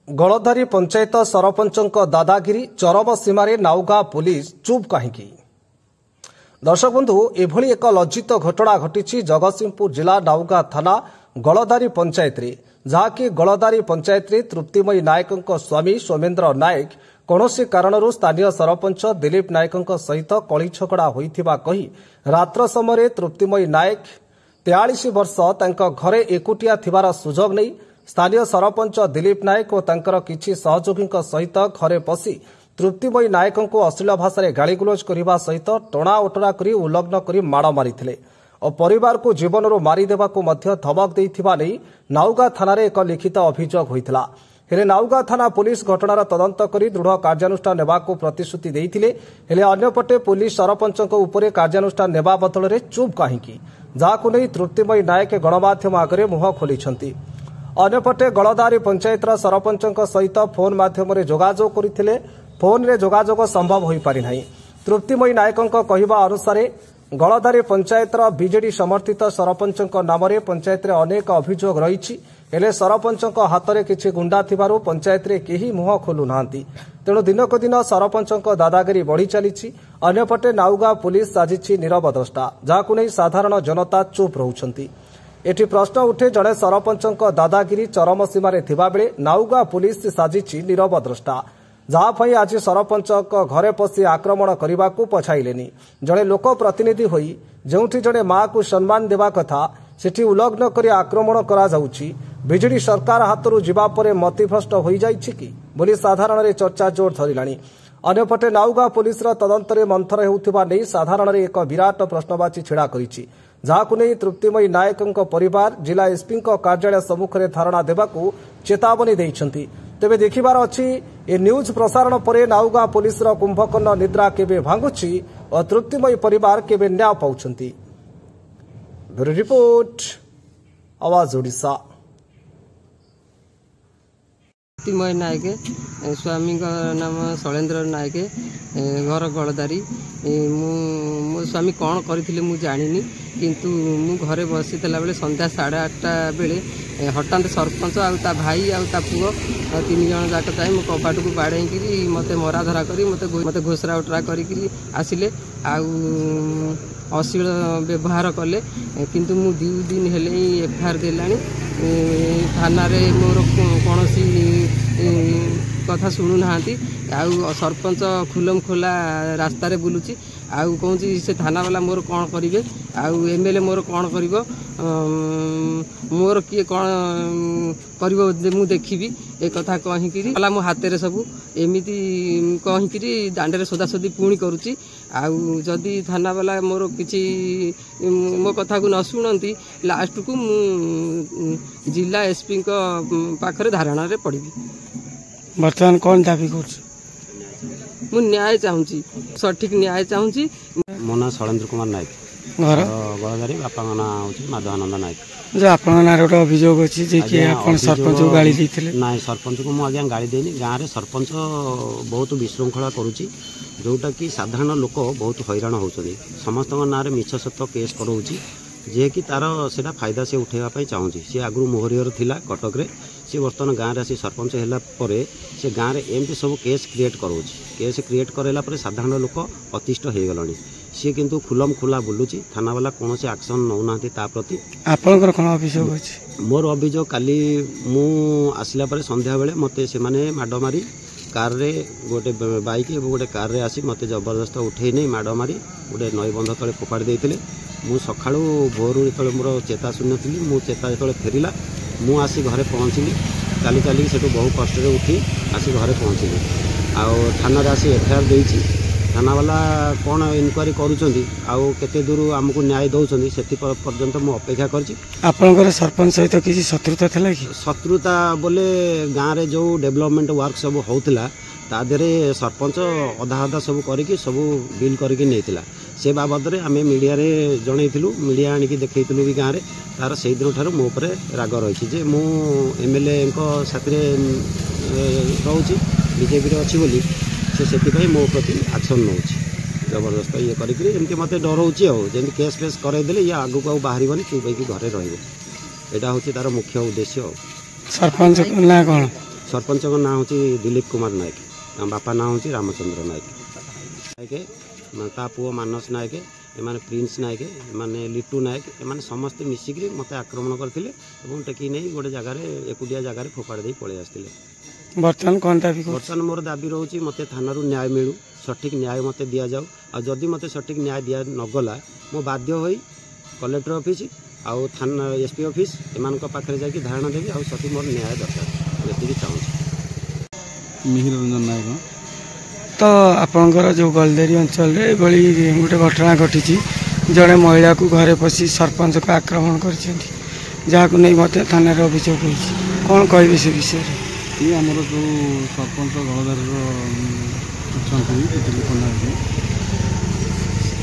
गलधारी पंचायत सरपंचों दादागिरी चरम सीमार नाउगाँ पुलिस चुप कहीं। दर्शक बंधु एभली एक लज्जित घटना घटी जगतसिंहपुर जिला नाउगाँ थाना गलधारी पंचायत रे, जहाँकि गलधारी पंचायत रे तृप्तिमयी नायकों स्वामी सोमेन्द्र नायक कौनसी कारणरू स्थानीय सरपंच दिलीप नायकों सहित कली झगड़ा होइथिबा कही रात्र समय तृप्तिमयी नायक 43 वर्ष तांको घरे एकुटिया थिबार सुजोग नहीं स्थानीय सरपंच दिलीप नायक और तांकर किछि सहयोगी सहित घरे पशि तृप्तिमयी नायकों को अश्लील भाषा गाड़ीगुलज करने सहित टणा ओटरा कर उल्लग्न कर माड़ मारिथिले और परिवार को जीवन मारिदेवा धमक देइथिबा नै नाउगाँ थाना एक लिखित अभियोग होइथिला। हेले नाउगाँ थाना पुलिस घटनार तदंत करी दृढ़ कार्यानुष्ठान नेबाकू प्रतिश्रुति देइथिले। हेले अन्यपटे पुलिस सरपंचक उपरे कार्यानुष्ठान नेबा बदଳରେ चुप काहींकी, जाहाकू नै तृप्तिमयी नायक गणमाध्यम आगे मुह खोलिछंती। अन्यपटे गलधारी पंचायतर सरपंचक सहित फोन माध्यम जोगाजोग करथिले, फोन रे जोगाजोग संभव होई पारि नाही। तृप्तिमयी नायकों कहवा अनुसार गलधारी पंचायतर बीजेडी समर्थित सरपंचक नाम पंचायत अनेक अभियोग रही, हेले सरपंचक हाथ में किछि गुंडा थिबारु पंचायत रे केही मुह खोलु नाहांती। तेणु दिनक दिन सरपंचक दादागिरी बढ़ी चली। अन्यपटे नाउगाँ पुलिस साजिछि नीरव द्रष्टा, जहाकू नै साधारण जनता चुप रहुछंती। एठी प्रश्न उठे जड़े सरपंचक दादागिरी चरम सीमार थिबा बेले नाउगाँ पुलिस साजिछि नीरव द्रष्टा, जहाँपाई आज सरपंचक घरे पशि आक्रमण करने को पछाइलेनी। जड़े लोक प्रतिनिधि होई जोठी जड़े माँ को सम्मान देवा कथा सेठी उल्लग्न कर आक्रमण करा जाउछि। बिजेडी सरकार हाथरू जीवा परे मतिभ्रष्ट होई जाइछि कि बोली साधारण रे चर्चा जोर धरिलानी। अन्यपटे नाउगाँ पुलिस तदंतरे मंथर हेउथिबा नै साधारण रे एक विराट प्रश्नवाची छिड़ा करिछि, जहाकू नै तृप्तिमयी नायकों परिवार जिला एसपी कार्यालय सम्मुख में धारणा देवाकू चेतावनी दैछंती। तेबे देखिबार अछि ए न्यूज प्रसारण परे नाउगाँ पुलिस कुंभकर्ण निद्रा केबे भांगुछि और तृप्तिमयी परिवार केबे न्याय पाउछंती। ब्यूरो रिपोर्ट आवाज ओडिशा। तृप्तिमयी नायक स्वामी नाम शैलेन्द्र नायक घर गलधारी। मो स्वामी कौन करथिले मु जानिनी, किंतु मु घरे बसी बेले संध्या 8:30 बेले हठात सरपंच आ भाई आ पुओ 3 जन जाक चाहे मो कपाट को बाड़े मत मराधरा करी मत घोषरा उठरा करी आसिले अश्लील व्यवहार कले। किंतु मु 2 दिन हेले एफआईआर देलानी थाना रे मोर कौन कथा शुणु ना। सरपंच खुलम खोला रास्तार बुलूची कौन से थाना वाला मोर कौन करेंगे एमएलए मोर कौन कर मोर किए कौन कर मु देखी एक कथा कहीकि मो हाथ में सब एमती कहीकि दांडे सोदासोदी पुणी करुच्ची। जदि थाना वाला मोर किसी मो कथा को न शुणती लास्ट को मु जिला एसपी पाखरे धारणा रे पड़ी। बर्तमान कौन दाबी कर मु न्याय चाहूँगी, सठिक न्याय चाहूँगी। मो ना शैलेन्द्र कुमार नायक, घर गलधारी, बापा ना हूँ माधवानंद नायक। जो आप गोटे अभियोग अच्छी सरपंच को गाड़ी देते ना? सरपंच को मुझे गाड़ी देनी। गाँव में सरपंच बहुत विशृंखला करुच्ची, जोटा कि साधारण लोक बहुत हैरान होती। समस्त ना मिछ सत केस कराऊँगी, जे कि तार से फायदा से उठेवाई चाहूँगी। सी आगु मोहरियर थिला कटक रे, सी बर्तमान गाँव में आसी सरपंच है से गाँव में एमती सब केस क्रिएट कराऊँगी। केस क्रिएट कराला साधारण लोक अतिष्ठ हो गलानी। सी किंतु खुलम खुला बुलूची, थाना वाला कौन से एक्शन नौना प्रति। आपनकर कौन अभियोग अछि? मोर अभियोग काली मु आसला परे संध्या बेले मते से माने माड मारी कार रे गोटे बाइक और गोटे कार रे आसी मते जबरदस्त उठे नहीं माड मारी गोटे नई बंध तले फोपाड़ी देइतिले। मु सखाळु भोरु जेतले मोर चेता शून्य थी, मु चेता जेतले फेरिला मु आसी घरे पहुँचली। काली चलिक से बहुत कष्ट उठी आसी घरे पहुँचली। थाना आसी एफआईआर देइछि। थाना वाला कौन इनक्वारी करते दूर आमको न्याय दौरान से पर्यंत मु अपेक्षा कर। सरपंच सहित किसी शत्रुता थिला कि? शत्रुता बोले गाँव में जो डेवलपमेंट वर्क सब होता तादे सरपंच अधा अधा सब करके सब बिल करके नहीं से बाबद आम मीडिया रे जनईलु। मीडिया आणिकी देखईलु भी गाँव में तार से दिन ठार मो पर राग रही जे मु एमएलए साथी रोची बीजेपी अच्छी बोली से मो प्रति एक्शन नौ जबरदस्त ये करमती मत डराऊँगी जमी केस फेस करदेले ये आगू को बाहर चुप घरे रहा हूँ। यहाँ हूँ तार मुख्य उद्देश्य। सरपंच ना कौन सरपंच ना हूँ दिलीप कुमार नायक बापा ना हूँ रामचंद्र नायक नायक ता पुओ मानस नायक एमाने प्रिंस नायक एमाने लिटू नायक एमाने समस्ते मिसिक मत आक्रमण करते टेकी नहीं गोटे जगार एकुटिया जगार फोपाड़ दे पलि आसते। बर्तमान कौन दाबी बर्तमान मोर दाबी रोचे मत थाना न्याय मिलू सठिक न्याय मत दि जाऊ आदि मत सठिक न्याय दि नगला मो बाध्य हो कलेक्टर ऑफिस आउ थाना एसपी ऑफिस एमान पाखे जाकि धारणा देवी आ सठिक मोर न्याय दरकार ये चाहूँ। मिहिर रंजन नायक तो आपणकर जो गलदेरी अंचल गोटे घटना घटी जड़े महिला को घरे पशि सरपंच को आक्रमण कर नहीं मत थाना अभियोग कौन कहे से विषय ये आमर जो सरपंच गलदार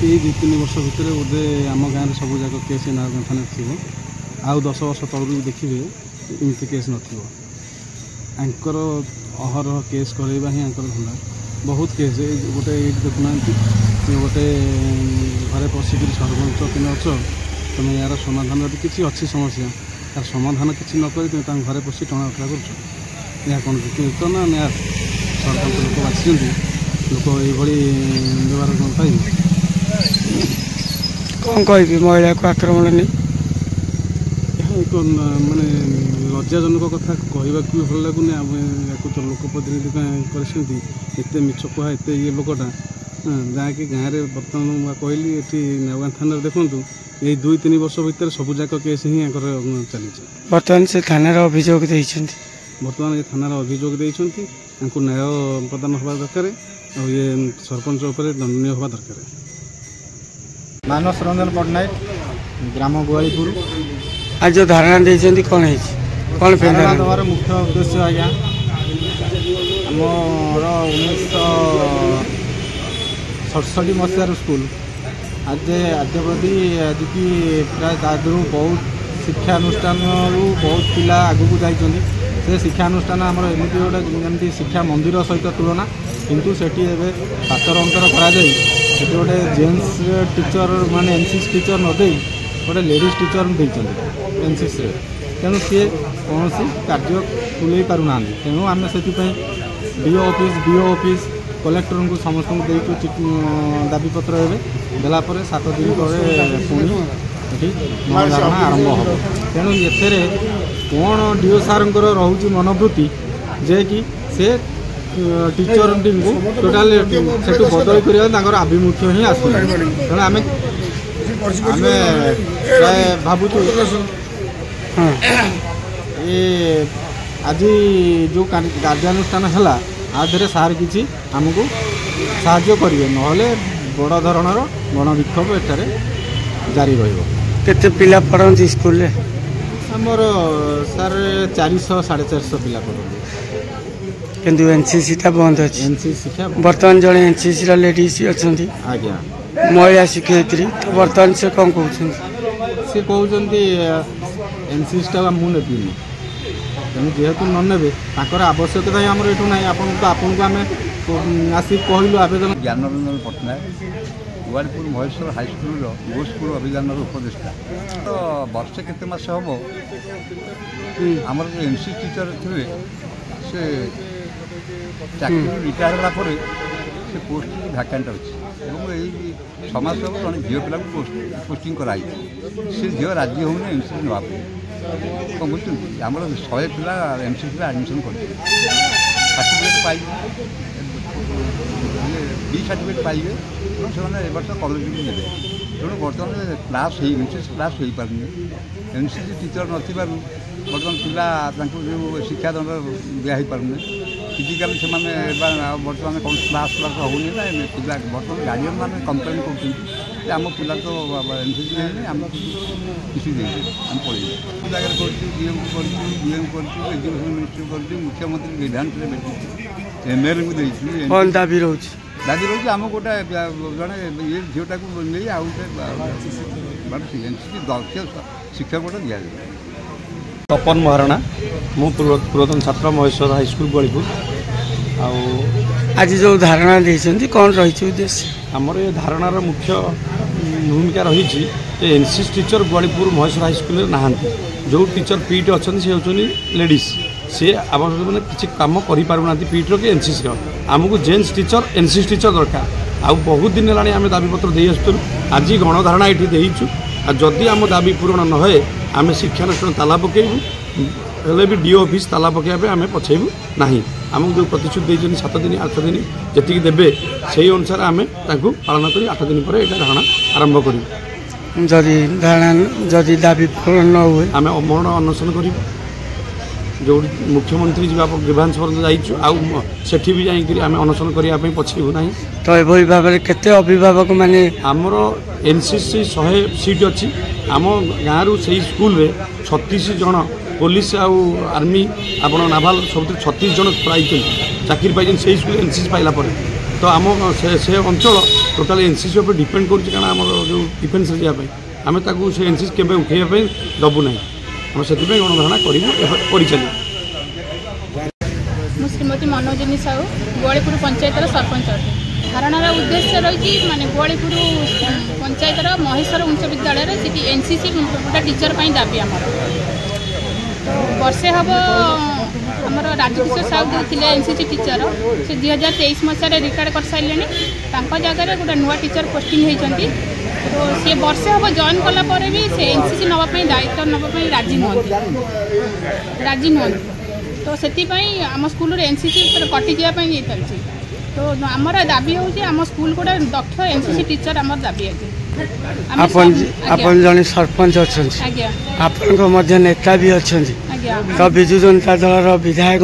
ये 2-3 वर्ष भितर बोधे आम गाँव में सब जाक केस नागरिक थाना थी आउ 10 वर्ष तौर भी देखिए इमती केस नर अहरह केस करवा ही धंदा बहुत केस गोटे ये देखुना गोटे घरे पशिक सरपंच तुम अच तुम यार समाधान यदि किसी अच्छी समस्या तार समाधान किसी नक तुम घरे पशि टणा उठा कर कौन तो ना न्याय सरपंच लोक बाछी लोक ये व्यवहार कौन पाइबे कौन कह महिला को आक्रमण नहीं एक माने लज्जाजनक कथा कहवाक भी भल लगुनि या तो लोकप्रतिनिधि करते मिछ कह एत ये लोकटा जहाँकि गाँव में बर्तमान कहली ये नवगाँ थाना देखूँ ये 2-3 वर्ष भितर सबूक केस ही चली बर्तमान से थाना अभियोग बर्तमान ये थाना अभियोग देती न्याय प्रदान हवा दरकार और ये सरपंच उपर दंडनीय हवा दरकार। मानस रंजन पट्टनायक ग्राम गुआलीपुर आज जो धारणा देती कौन है कौन देवार मुख्य उद्देश्य आज्ञा आमर 1967 मसीहार स्कूल आज आद्यप्रति आज की प्राय तादू बहुत शिक्षानुष्ठान बहुत पिला आगू जाइए से शिक्षानुष्ठान आमर एमती गोटे जमी शिक्षा मंदिर सहित तुलना किंतु सेठी पातर अंतर कर गोटे जेन्स टीचर माने एनसीसी टीचर नदे गोटे लेडीज टीचर देते एनसीसी तेणु सी कौन कार्य तुले पारना तेणु आम से डीओ ऑफिस कलेक्टर को समस्त दाबीपत्र देलापर 7 दिन पर पुणी धारणा आरंभ हो तेणु ये कौन डीओ सार रोचे मनोवृत्ति जे कि से टीचर को टोटाल से बदल कर आभिमुख्य ही आस तेणु आम प्राय भावुँ ये आज जो कार्यानुष्ठान है आधे सार किसी आमको साहाय्य करेंगे ना बड़ धरणर गणविक्षोभ एठारे जारी केते पिला पढ़ती स्कूल रे आमर सार 400-450 पिला पढ़ती किंतु एनसीसी टा बंद अच्छी एनसीसी शिक्षा बर्तमान जड़े एनसीसी लेडीज अच्छा आज्ञा महिला शिक्षयित्री तो बर्तमान से कौन कहते सी कहते एनसीसी टा मुझे नेबी तेणु जेहेतु नने आवश्यकता ही आमर ये ना आपको आम आसिक कहलु आवेदन। ज्ञानरंजन पट्टनायक गुआलीपुर महेश्वर हाईस्कल गो स्कूल अभियान उपदेष्टा तो वर्षे केते मास हम आमर जो एनसी टीचर थे से चाकरी रिटायर होगापर से पोस्ट भैकेंट अच्छी समाज सब जन झील पिला पोस्टिंग कराई सी झील राजी होने एनसीसी ना कौन बुझुं आम 100 पिला एनसीसी एडमिशन कर सर्टिफिकेट पाइबे बी सर्टिफिकेट पाइबे से वर्ष कलेज भी देते तेणु बर्तमान क्लास एनसीसी क्लास हो पारे एनसीसी टीचर नथी बर्तमान पिला जो शिक्षा दंड दिखाई पारे फिजिकाल से बर्तमान कौन क्लास क्लास होनी ना पिला बर्तमान गार्डियन मैंने कम्प्लेन कर आम पिला तो एनसीसी नहीं आम किसी देंगे आम पढ़े जगह डीएम कर एजुकेशन मिनिस्ट्री कर मुख्यमंत्री विधान एमएलए को देखिए कौन दाबी रोच दाबी रोच आम गोटे जड़े ये झीटा को नहीं आउ एनसीसी दक्ष शिक्षक गोटे दि जाए। तपन महाराणा मु पूर्वतन छात्र महेश्वर हाईस्कल गुआलीपुर आज जो धारणा देती कौन रही उद्देश्य आमर ये धारणार मुख्य भूमिका रही एनसीसी टीचर गुआलीपुर महेश्वर हाईस्कल ना जो टीचर पीटी अच्छा सी हूँ लेडीज सी मैंने किसी कम कर पीटर कि एनसीसी आमको जेन्स टीचर एनसीसी टीचर दरकार आउ बहुत दिन है आम दाबीपत्र दे आसुँ आज गणधारणा ये देचु जदि आम दाबी पूरण न हुए आम शिक्षानुष्ठान ताला पकेबू हेल्ले भी डीओ ऑफिस ताला पकड़ापे आम पछेबू ना आमको जो प्रतिश्रुति देते 7 दिन 8 दिन जी देवे से अनुसार आम पालन कर 8 दिन पर यहाँ धारणा आरंभ करूँ जदि दाबी पूरण न हुए आम अमरण अनशन करूँ जो मुख्यमंत्री जी ग्रीवांस पर्यटन जाइछु आठी भी जाकि आम अनशन करने पछेबू ना। तो यह भाव में केते अभिभावक माने आमर एनसीसी 100 सीट अच्छी आम गाँव से स्कूल रे 36 जन पुलिस आर्मी आप नाभाल सब 36 जन पाई चाकरी पाई से स्कूल एनसीसी पाइला तो आम से अंचल टोटाल एनसीसी उपर डिपेंड कर जो डिफेन्स जावाई आम से एनसीसी केवे उठे दबू ना आम से गणधारणा कर श्रीमती मनोजिनी साहू गोवालीपुर पंचायतर सरपंच अटे धारणार उद्देश्य रही माने गोवालीपुर पंचायतर महेश्वर उच्च विद्यालय से एनसीसी गोटे टीचर दाबी आमर तो वर्षे हम आमर राजकिशोर साहू थे एनसीसी टीचर से 2023 मसीह रिटायर्ड कर सारे जगह गोटे नुआ टीचर पोस्टिंग होती तो सी वर्षे हम जॉइन कलापर भी से एनसीसी नापी दायित्व नापी राजी नुहति तो से आम स्कूल एनसीसी कटि जावाई ये चलती तो आमर दाबी हूँ आम स्कूल गोटे दक्ष एनसीसी टीचर आम दाबी अपन जन सरपंच अच्छा नेता भी अच्छा तो विजु जनता दल विधायक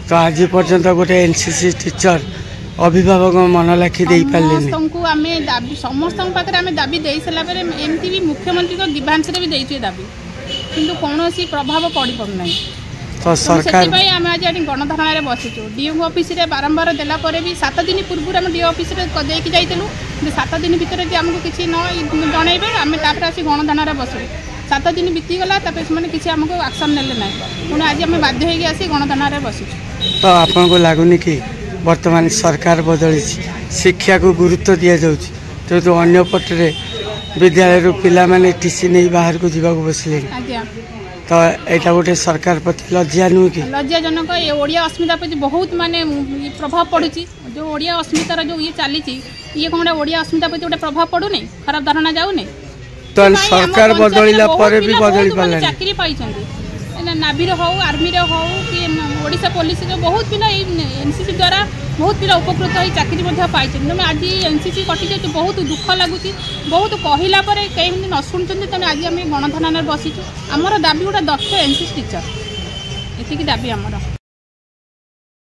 तो आज पर्यंत गोटे एनसीसी टीचर अभिभावक मन लाखी दे पारे समस्त पाखे आम दाबी दे सारापर एमती भी मुख्यमंत्री को ग्रीवांस भी देचे दाबी किंतु कौन प्रभाव पड़ पाना तो सरकार आम आज गणधारणा बसीचु डीओ ऑफिस रे बारंबार देलापर भी 7 दिन पूर्व आम डीओ ऑफिस देकी जाइलु 7 दिन भितर आमको किसी न जनइबे आम आसी गणधारणा बसू 7 दिन बीतीगला से किसी आमको एक्शन नेले ना पुणी आज आम बाध्य होगी आसी गणधारणा बसीचु। तो आपको लगुनि कि वर्तमान सरकार बदली शिक्षा को गुरुत्व दि जाऊँ तो अन्य पटरे विद्यालय पिला माने टीसी नहीं बाहर को जीवा बसले तो यहाँ गोटे सरकार प्रति लज्जा नुह कि लज्जाजनक ये ओडिया अस्मिता प्रति बहुत माने प्रभाव पड़ुची जो ओडिया अस्मितार जो ये चली ये कौन ओडिया अस्मिता प्रति गोटे प्रभाव पड़ूनी खराब धारणा जाऊनी तो सरकार बदलिला पर भी बदली पाला चाकरी पाई नाभी हो आर्मी हो कि ओडिशा पुलिस जो बहुत पिला एनसीसी द्वारा बहुत पिला उपकृत हो चाकरी पाई तेनाली आज एनसीसी कटि जाए बहुत दुख लगुच बहुत कहला कहीं न शुणुंट तेनाली आज आम गणधारणा बसीचु आमर दाबी गोटे दक्ष एनसीसी टीचर ये दाबी आमर।